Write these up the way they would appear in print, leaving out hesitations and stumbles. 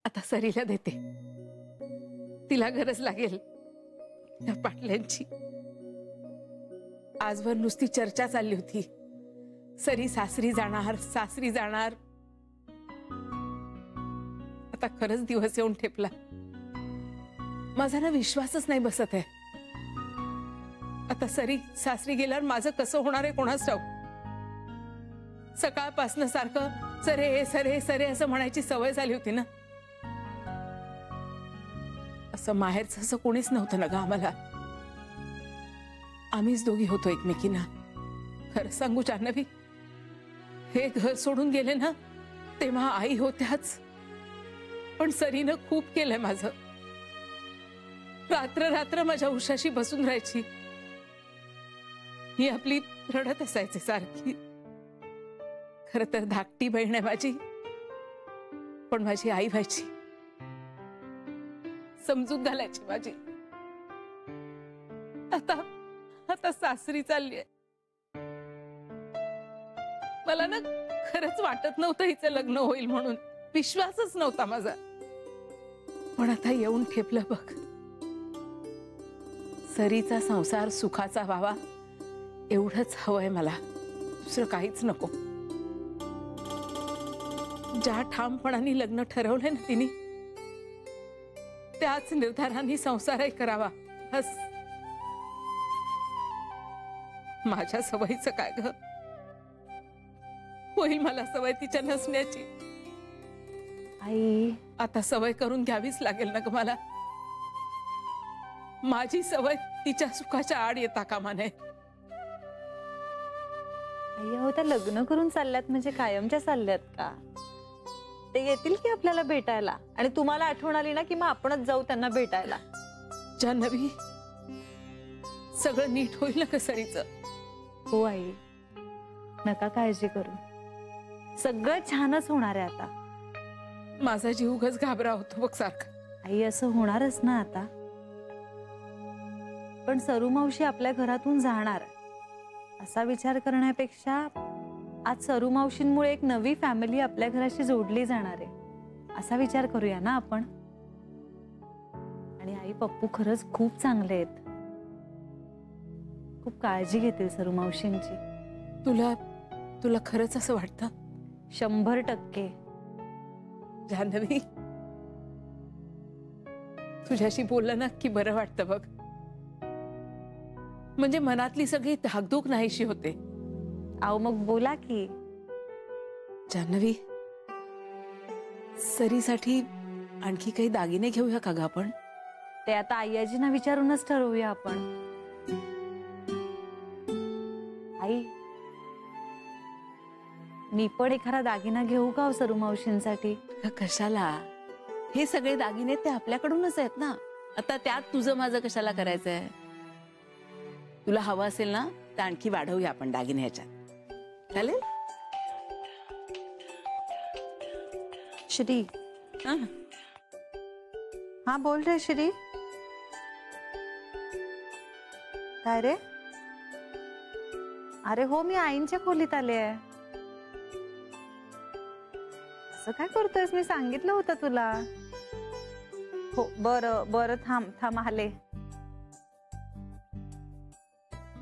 आता सरीला देते, तिला गरज लागेल त्या पाटल्यांची. आजवर नुसती चर्चा चालली होती, सरी सासरी जाणार सासरी जाणार. आता खरंच दिवस येऊन ठेपला. माझा ना विश्वासच नाही बसत आहे. आता सरी सासरी गेल्यावर माझं कसं होणार आहे कोणास ठाऊक. सकाळपासनं सारखं सरे सरे सरे असं म्हणायची सवय झाली होती ना. असं माहेरचं असं कोणीच नव्हतं ना ग आम्हाला. आम्हीच दोघी होतो एकमेकींना. खरं सांगू जान्हवी, हे घर सोडून गेले ना तेव्हा आई होत्याच, पण सरीनं खूप केलंय माझं. रात्र रात्र माझ्या उशाशी बसून राहायची. ही आपली रडत असायची सारखी. खर तर धाकटी बहीण आहे माझी, पण माझी आई व्हायची, समजून घालायची माझी. आता आता सासरी चालली आहे. मला ना खरंच वाटत नव्हतं हिचं लग्न होईल म्हणून, विश्वासच नव्हता माझा. पण आता येऊन ठेपलं बघ. सरीचा संसार सुखाचा व्हावा एवढंच हवंय मला, दुसरं काहीच नको. ज्या ठामपणाने लग्न ठरवलंय ना तिने, त्याच निर्धाराने संसारही करावा. बस. माझ्या सवयीचं काय ग, होईल मला सवय तिच्या नसण्याची. आई, आता सवय करून घ्यावीच लागेल ना ग मला. माझी सवय तिच्या सुखाच्या आड येता कामा नये. आई अहो, त्या लग्न करून चालल्यात म्हणजे कायमच्या चालल्यात का? ते येतील की आपल्याला भेटायला, आणि तुम्हाला आठवण आली ना की मग आपणच जाऊ त्यांना भेटायला. जान्हवी, सगळं नीट होईल ना ग सरीचं? हो आई, नका काळजी करू, सगळं छानच होणार आहे आता. माझा जीव उगाच घाबरा होतो बघ सारखा. आई, असं होणारच ना आता. पण सरू मावशी आपल्या घरातून जाणार असा विचार करण्यापेक्षा आज सरू मावशींमुळे एक नवी फॅमिली आपल्या घराशी जोडली जाणार आहे असा विचार करूया ना आपण. आणि आई, पप्पू खरंच खूप चांगले आहेत, खूप काळजी घेतील सरू मावशींची. तुला तुला खरंच असं वाटतं? 100%. जान्हवी, तुझ्याशी बोललं ना की बरं वाटतं बघ. म्हणजे मनातली सगळी धाकधूक नाहीशी होते. आओ मग बोला की. जान्हवी, सरीसाठी आणखी काही दागिने घेऊया का ग आपण? ते आता आईजींना विचारूनच ठरवूया आपण. आई, मी पण एखादा दागिना घेऊ का सरू मावशींसाठी? कशाला? हे सगळे दागिने ते आपल्याकडूनच आहेत ना. आता त्यात तुझं माझं कशाला करायचंय? तुला हवं असेल ना तर आणखी वाढवूया आपण दागिने ह्याच्यात, चालेल? श्री. हाँ बोल रे श्री. काय रे? अरे हो, मी आईंच्या खोलीत आले आहे. असं काय करतोयस? मी सांगितलं होतं तुला. हो बरं बरं, थांब थांब आले.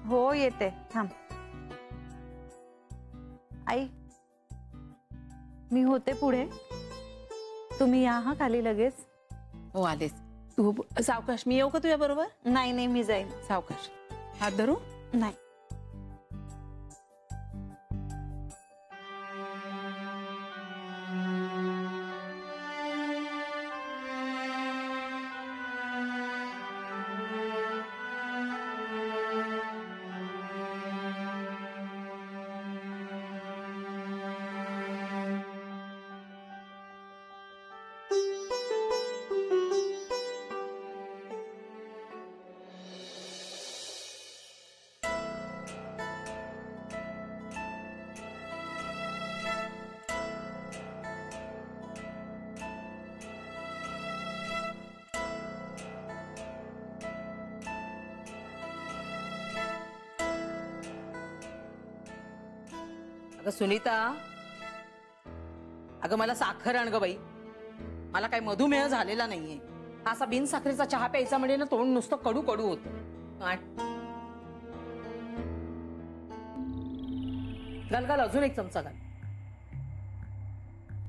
हो येते, थांब. आई, मी होते पुढे, तुम्ही या हा खाली लगेच. हो आलेस. तू सावकाश. मी येऊ का तुझ्या बरोबर? नाही नाही, मी जाईन. सावकाश. हात धरू? नाही. अगं सुनीता, अगं मला साखर आण ग बाई. मला काही मधुमेह झालेला नाहीये. असा बिन साखरेचा चहा प्यायचा म्हणजे ना तोंड नुसतं कडू कडू होत. घाल घाल अजून एक चमचा घाल.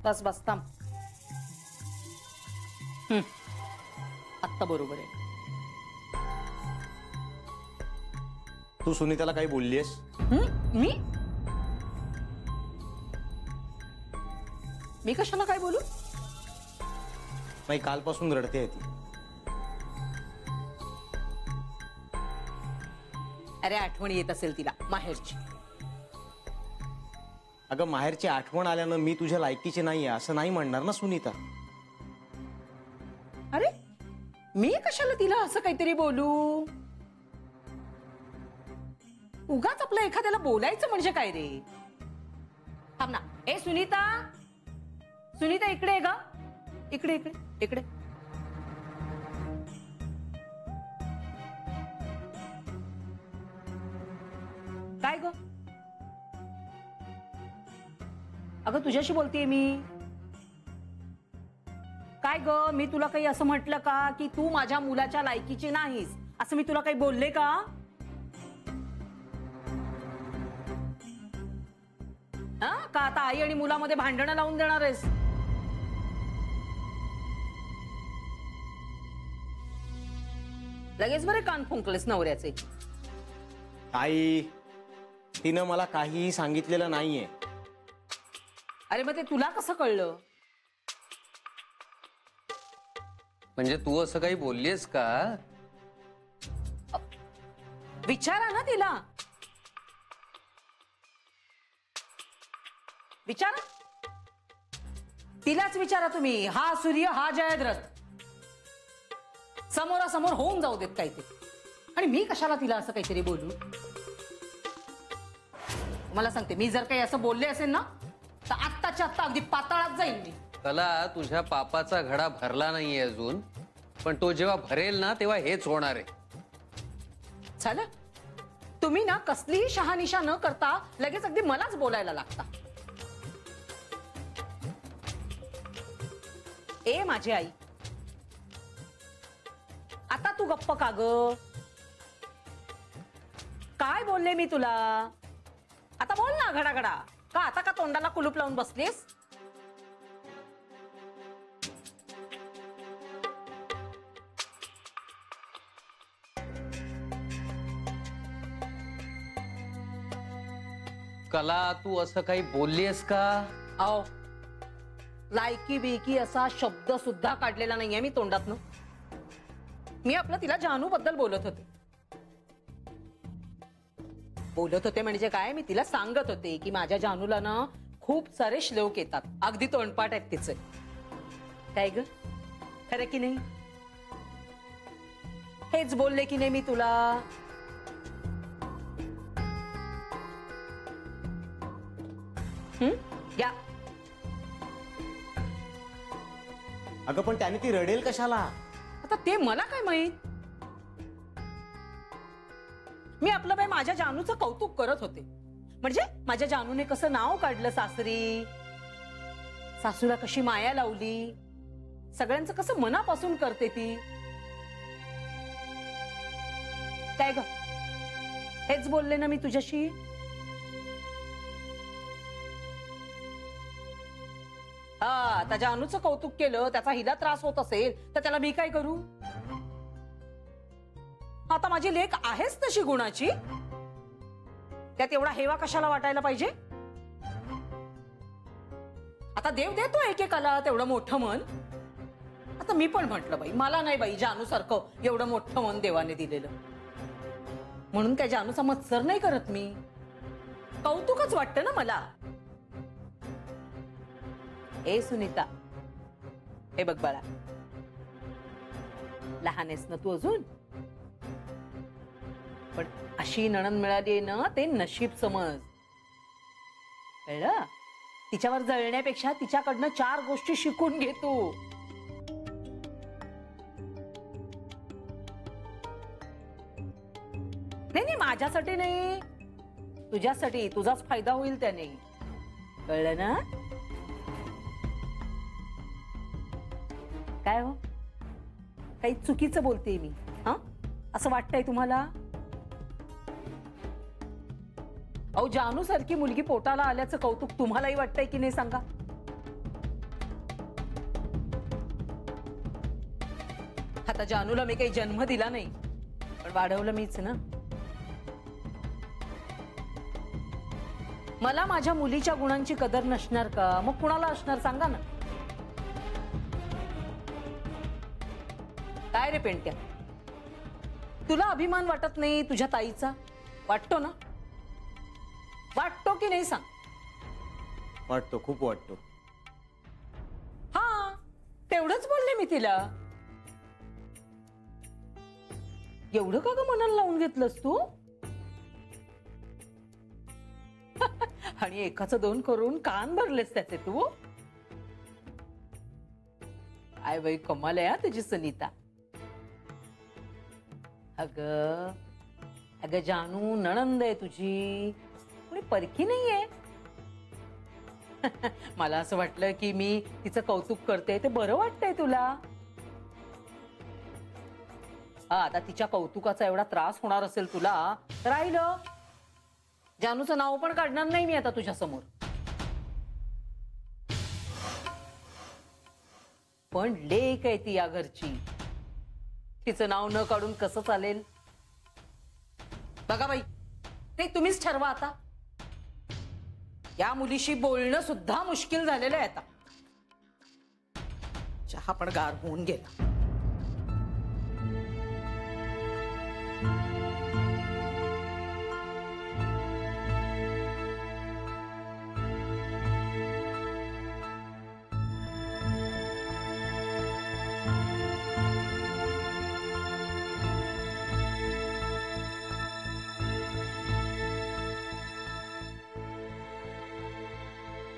बस बस थांब. आत्ता बरोबर आहे. तू सुनीताला काही बोललीयस? मी कशाला काय बोलू? नाही, कालपासून रडते ती. अरे आठवण येत असेल तिला माहेरची. अगं माहेरची आठवण आल्यानं मी तुझ्या लायकीची नाहीये असं नाही म्हणणार ना सुनीता. अरे मी कशाला तिला असं काहीतरी बोलू? उगाच आपलं एखाद्याला बोलायचं म्हणजे काय रे? थांब ना. ए सुनीता, सुनीता इकडे आहे का? इकडे इकडे इकडे. काय ग? अगं तुझ्याशी बोलतेय मी. काय ग, मी तुला काही असं म्हटलं का की तू माझ्या मुलाच्या लायकीची नाहीस? असं मी तुला काही बोलले का? का आता आई आणि मुलामध्ये भांडणं लावून देणार आहेस? लगेच बरे कान फुंकलेस नवऱ्याचे. आई, तिनं मला काहीही सांगितलेलं नाहीये. अरे मग ते तुला कसं कळलं? म्हणजे तू असं काही बोललीस का? विचारा ना तिला. विचारा, तिलाच विचारा तुम्ही. हा सूर्य हा जयद्रथ समोरासमोर होऊन जाऊ देत काय ते. आणि मी कशाला तिला असं काहीतरी बोलू? मला सांगते, मी जर काही असं बोलले असेल ना तर आत्ताच्या आत्ता अगदी पाताळात जाईल मी. कला, तुझ्या पापाचा घडा भरला नाहीये अजून, पण तो जेव्हा भरेल ना तेव्हा हेच होणार आहे. झालं? तुम्ही ना कसलीही शहानिशा न करता लगेच अगदी मलाच बोलायला लागता. ए माझी आई, आता तू गप्प का ग? काय बोलले मी तुला? आता बोल ना घडाघडा. का आता का तोंडाला कुलूप लावून बसलीस? कला, तू असं काही बोललीस का? आओ, लायकी बेकी असा शब्द सुद्धा काढलेला नाहीये मी तोंडातनं. मी आपलं तिला जानू बद्दल बोलत होते. म्हणजे काय, मी तिला सांगत होते की माझ्या जानूला ना खूप सारे श्लोक येतात, अगदी तोंडपाठ आहेत तिचे. काय ग, खरं की नाही? हेच बोलले की नाही मी तुला? या. अगं पण त्याने ती रडेल कशाला? आता ते मला काय माहित. मी आपलं बाई माझ्या जानूचं कौतुक करत होते. म्हणजे माझ्या जानूने कसं नाव काढलं सासरी, सासूला कशी माया लावली, सगळ्यांचं कसं मनापासून करते ती. काय ग, हेच बोलले ना मी तुझ्याशी? हा, त्याच्या जानूचं कौतुक केलं, त्याचा हिला त्रास होत असेल तर त्याला मी काय करू? आता माझी लेक आहेच तशी गुणाची, त्यात एवढा हेवा कशाला वाटायला पाहिजे? आता देव देतो एकेकाला तेवढं मोठं मन. आता मी पण म्हटलं बाई, मला नाही बाई जानू सारखं एवढं मोठं मन देवाने दिलेलं, म्हणून काय जानूचा मत्सर नाही करत मी. कौतुकच वाटतं ना मला. ए सुनीता, हे बघ बाळा, लहान आहेस ना तू अजून, पण अशी नणंद मिळाली ना ते नशीब समज. कळलं? तिच्यावर जळण्यापेक्षा तिच्याकडनं 4 गोष्टी शिकून घे तू. नाही, माझ्यासाठी नाही, तुझ्यासाठी. तुझाच फायदा होईल त्याने. कळलं ना? काय हो, काही चुकीचं बोलते मी? हा, असं वाटतंय तुम्हाला? अहो, जानू सारखी मुलगी पोटाला आल्याचं कौतुक तुम्हालाही वाटतंय की नाही सांगा? आता जानूला मी काही जन्म दिला नाही, पण वाढवलं मीच ना. मला माझ्या मुलीच्या गुणांची कदर नसणार का? मग कुणाला असणार सांगा ना. काय रे पेंट्या, तुला अभिमान वाटत नाही तुझ्या ताईचा? वाटतो ना? वाटतो की नाही सांग? वाटतो, खूप वाटतो. हा, तेवढंच बोलले मी तिला. एवढं का ग मनाला लावून घेतलंस तू? आणि एकाचं दोन करून कान भरलेस त्याचे तू. आय बाई, कमाल आहे तुझी सुनीता. अग जानू नणंद आहे तुझी, कोणी परकी नाहीये. मला असं वाटलं की मी तिचं कौतुक करते ते बरं वाटतंय तुला. हा, आता तिच्या कौतुकाचा एवढा त्रास होणार असेल तुला तर राहिलं, जानूचं नाव पण काढणार नाही मी आता तुझ्या समोर. पण लेक आहे ती या घरची, तिचं नाव न काढून कसं चालेल? बघा बाई, ते तुम्हीच ठरवा आता. या मुलीशी बोलणं सुद्धा मुश्किल झालेलं आहे आता. चहा पण गार होऊन गेला.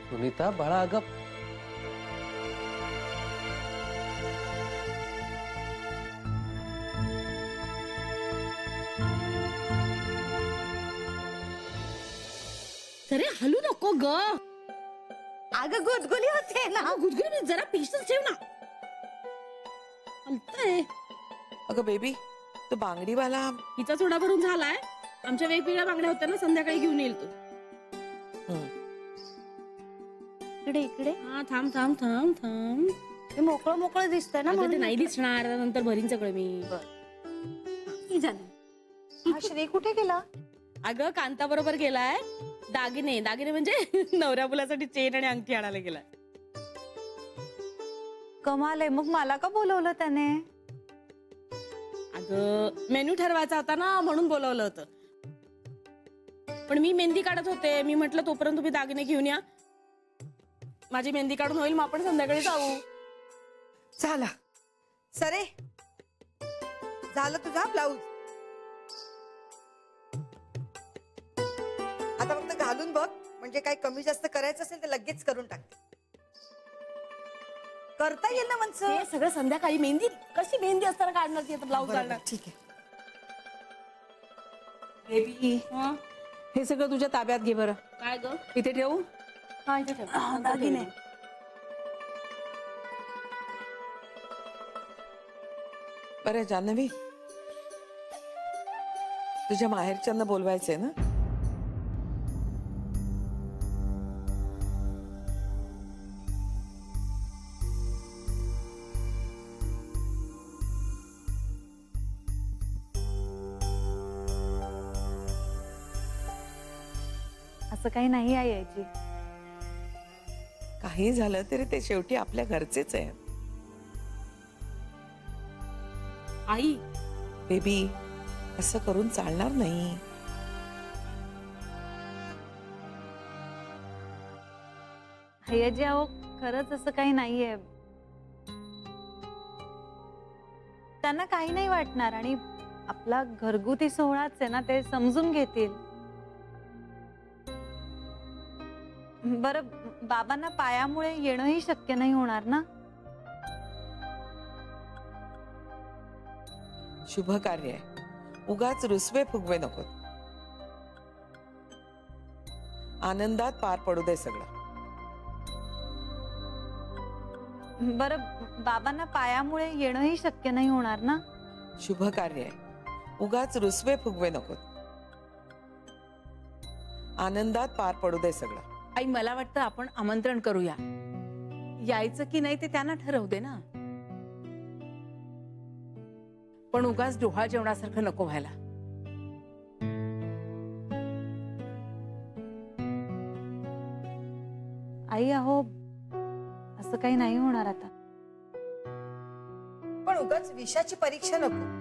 सुनीता बाळा, अगं अरे हलू नको ग. अगं गुदगुली होते ना. गुदगुली जरा पेशन्स ठेव ना. हलतंय. अगं बेबी, तो बांगडीवाला हिचा चोडा भरून झालाय. आमच्या वेगवेगळ्या बांगड्या होत्या ना, संध्याकाळी घेऊन येईल तू. इकडे इकडे. हा, थांब थांब थांब थांब. हे मोकळं मोकळं दिसतंय ना. अगं, ते नाही दिसणार, नंतर भरीन सगळं मी. ही झाली. हा, श्री कुठे गेला? अगं, कांता बरोबर गेलाय. दागिने दागिने म्हणजे नवऱ्या मुलासाठी चेन आणि अंगठी आणायला गेलाय. कमाल आहे. मग मला का बोलवलं त्याने? अगं, मेन्यू ठरवायचा होता ना, म्हणून बोलवलं होतं. पण मी मेहंदी काढत होते. मी म्हटलं तोपर्यंत तुम्ही दागिने घेऊन या. माझी मेहंदी काढून होईल, मग आपण संध्याकाळी जाऊ. झाला सरे, झालं तुझा ब्लाऊज. आता फक्त घालून बघ, म्हणजे काही कमी जास्त करायचं असेल तर लगेच करून टाकते. करता येईल ना मनस? हे सगळं संध्याकाळी. मेहंदी कशी मेहंदी असताना काढणार ती, आता ब्लाऊज काढणार. ठीक आहे. बेबी, हे सगळं तुझ्या ताब्यात घे बरं. काय ग? इथे ठेवू? हा, इथे ठेव. दागिने. बरं जान्हवी, तुझ्या माहेरच्यांना बोलवायचंय ना? असं काही नाही आहे यायची. काही झालं तरी ते शेवटी आपल्या घरचेच आहे. आई, बेबी, असं करून चालणार नाही. हयाजी, अहो खरंच असं काही नाहीये. त्यांना काही नाही वाटणार आणि आपला घरगुती सोहळाच आहे ना, ते समजून घेतील. बरं, बाबांना पायामुळे येणंही शक्य नाही होणार ना. शुभ कार्य आहे, उगाच रुसवे फुगवे नको. आनंदात पार पडू दे सगळं. बरं, बाबांना पायामुळे येणंही शक्य नाही होणार ना? शुभ कार्य आहे, उगाच रुसवे फुगवे नको. आनंदात पार पडू दे सगळं. आई मला वाटतं आपण आमंत्रण करूया. यायचं की नाही ते त्यांना ठरवू दे ना. पण उगाच डोहाळ जेवणासारखं नको व्हायला. आई अहो, असं काही नाही होणार आता. पण उगाच विषाची परीक्षा नको.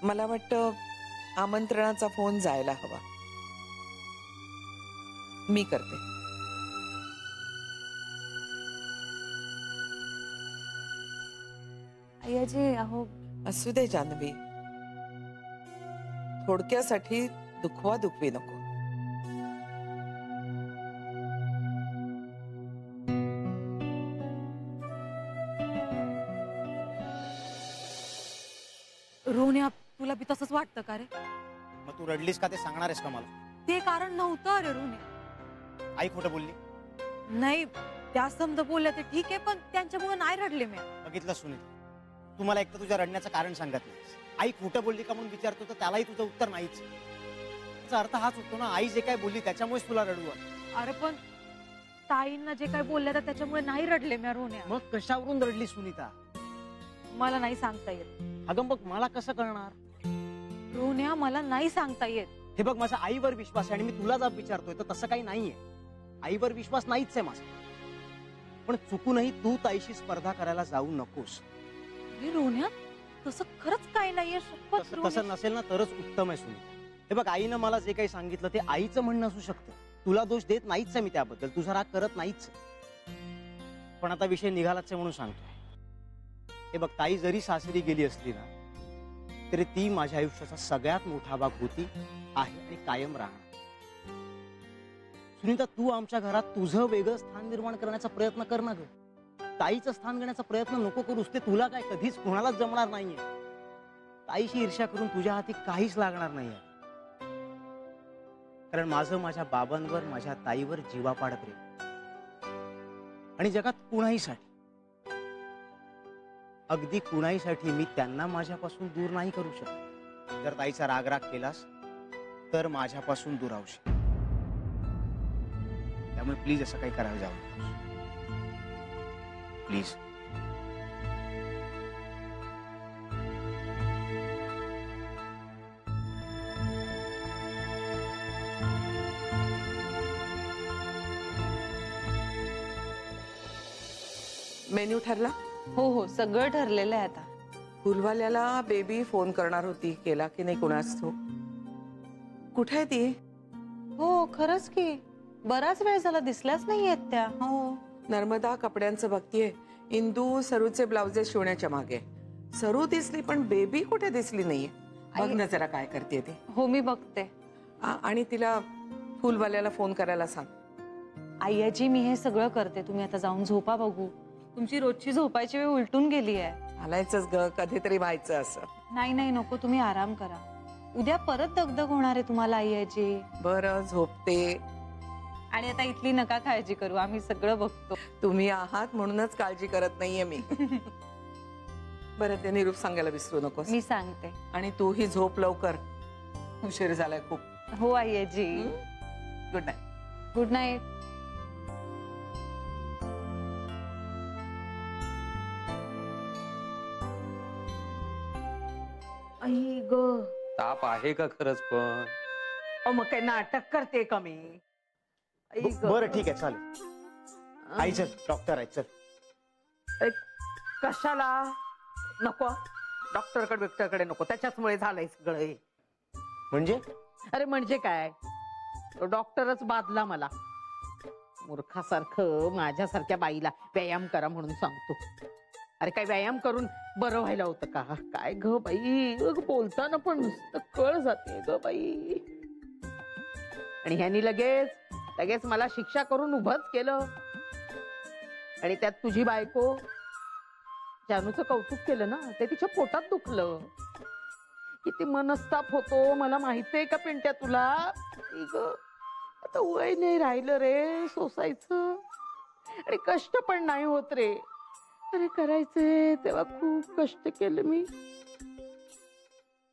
मला वाटतं आमंत्रणाचा फोन जायला हवा. मी करते. आईजी अहो, असू दे जान्हवी, थोडक्यासाठी दुखवा दुखवी नको. रोन्या, तुला बी तसंच वाटतं का रे? मग तू रडलीस का ते सांगणार आहेस का मला? ते कारण नव्हतं अरे रोन्या. आई खोटं बोलली? नाही, त्या समजा बोलल्या ते ठीक आहे, पण त्यांच्यामुळे नाही रडले मी. बघितलं सुनीता, तू मला एक तर तुझ्या रडण्याचं कारण सांगत नाहीस. आई खोटं बोलली का म्हणून विचारतो तर त्यालाही तुझं उत्तर नाहीच. त्याचा अर्थ हाच होतो ना, आई जे काय बोलली त्याच्यामुळेच तुला रडू आलं. अरे पण ताईंना जे काय बोलल्या तर त्याच्यामुळे नाही रडले मी रोन्या. मग कशावरून रडली सुनीता? मला नाही सांगता येत. अगं मग मला कसं कळणार? रोन्या, मला नाही सांगता येत. हे बघ, माझा आईवर विश्वास आहे आणि मी तुला जाब विचारतोय तर तसं काही नाहीये. आईवर विश्वास नाहीच आहे माझा. पण चुकूनही तू ताईशी स्पर्धा करायला जाऊ नकोस. रोन्या, तसं खरंच काय नाहीये. तसं नसेल ना तरच उत्तम आहे सुनीता. हे बघ, आईनं मला जे काही सांगितलं ते आईचं म्हणणं असू शकतं. तुला दोष देत नाहीच आहे मी त्याबद्दल, तुझा राग करत नाहीच. पण आता विषय निघालाच आहे म्हणून सांगतोय. हे बघ, ताई जरी सासरी गेली असली ना तरी ती माझ्या आयुष्याचा सगळ्यात मोठा भाग होती, आहे आणि कायम राहणार. सुनीता, तू आमच्या घरात तुझं वेगळं स्थान निर्माण करण्याचा प्रयत्न कर ना ग. ताईचं स्थान घेण्याचा प्रयत्न नको करूस. ते तुला काय कधीच कोणालाच जमणार नाहीये. ताईशी ईर्ष्या करून तुझ्या हाती काहीच लागणार नाहीये. कारण माझं माझ्या बाबांवर, माझ्या ताईवर जीवापाड प्रेम. आणि जगात कुणाहीसाठी, अगदी कुणाहीसाठी मी त्यांना माझ्यापासून दूर नाही करू शकत. जर ताईचा राग केलास तर माझ्यापासून दूर राहशील. त्यामुळे प्लीज असं काही करायला जाऊ नकोस. प्लीज. मेन्यू ठरला? हो हो, सगळं ठरलेलं आहे आता. फुलवाल्याला बेबी फोन करणार होती, केला की नाही कुणास ठाऊक. कुठे आहे ती? हो खरंच की, बराच वेळ झाला, दिसल्याच नाहीयेत त्या. हो, नर्मदा कपड्यांचं बघतीये. इंदू सरूचे ब्लाउजेस शिवण्याच्या मागे. सरू दिसली पण बेबी कुठे दिसली नाहीये. बघ ना जरा काय करते ती. हो, मी बघते. आणि तिला फुलवाल्याला फोन करायला सांग. आईजी, मी हे सगळं करते, तुम्ही आता जाऊन झोपा. बघू, तुमची रोजची झोपायची वेळ उलटून गेली आहे. आलायचंच ग, कधीतरी व्हायचं असं. नाही नाही, नको, तुम्ही आराम करा. उद्या परत दगदग होणार आहे तुम्हाला आईजी. बरं, झोपते. आणि आता इथली नका काळजी करू, आम्ही सगळं बघतो. तुम्ही आहात म्हणूनच काळजी करत नाहीये मी. बरं, ते निरूप सांगायला विसरू नकोस. मी सांगते. आणि तूही झोप लवकर, उशीर झालाय खूप. हो आईजी. Good night. Good night. आई ग, ताप आहे का खरंच? पण मग काय नाटक करते का मी? आई ग. बरं ठीक आहे, चालेल. आई चल, डॉक्टर आहे, चल. अरे, कशाला नको? डॉक्टरकडे नको, त्याच्याचमुळे झालंय सगळं हे. म्हणजे? अरे म्हणजे काय, तो डॉक्टरच बादला मला. मूर्खासारखं माझ्यासारख्या बाईला व्यायाम करा म्हणून सांगतो. अरे काय व्यायाम करून बरं व्हायला होतं का? काय ग बाई, बोलताना पण नुसतं कळ जाते ग बाई. आणि ह्यानी लगेच लगेच मला शिक्षा करून उभंच केलं. आणि त्यात तुझी बायको जानूचं कौतुक केलं ना, ते तिच्या पोटात दुखलं. किती मनस्ताप होतो मला माहितीये का पिंट्या तुला. आता वय नाही राहिलं रे सोसायचं, आणि कष्ट पण नाही होत रे. अरे करायचे तेव्हा खूप कष्ट केलं मी.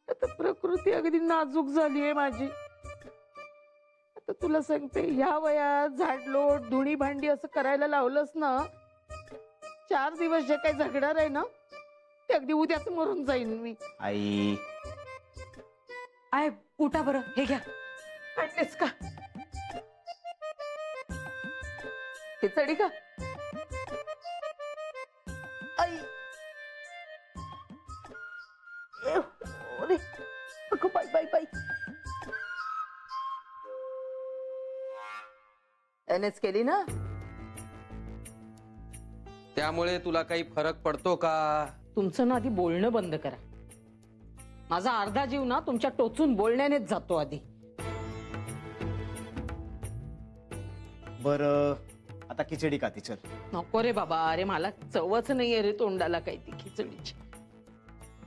आता प्रकृती अगदी नाजूक झालीये माझी. आता तुला सांगते, ह्या वयात झाडलोट धुणी भांडी असं करायला लावलंस ना, 4 दिवस जे काही झगणार आहे ना, ते अगदी उद्याच मरून जाईन मी. आई आय उठा बरं, हे घ्या. आणलेस का खिचडी का? आई बाई बाई बाई. एनएच केली ना, त्यामुळे तुला काही फरक पडतो का? तुमचं ना आधी बोलणं बंद करा. माझा अर्धा जीव ना तुमच्या टोचून बोलण्यानेच जातो आधी. बर आता खिचडी का ती? चल नको रे बाबा. अरे मला चवच नाहीये रे तोंडाला काही ती खिचडीची.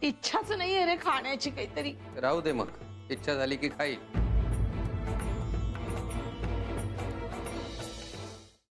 इच्छाच नाहीये रे खाण्याची काहीतरी. राहू दे मग, इच्छा झाली की खाईल.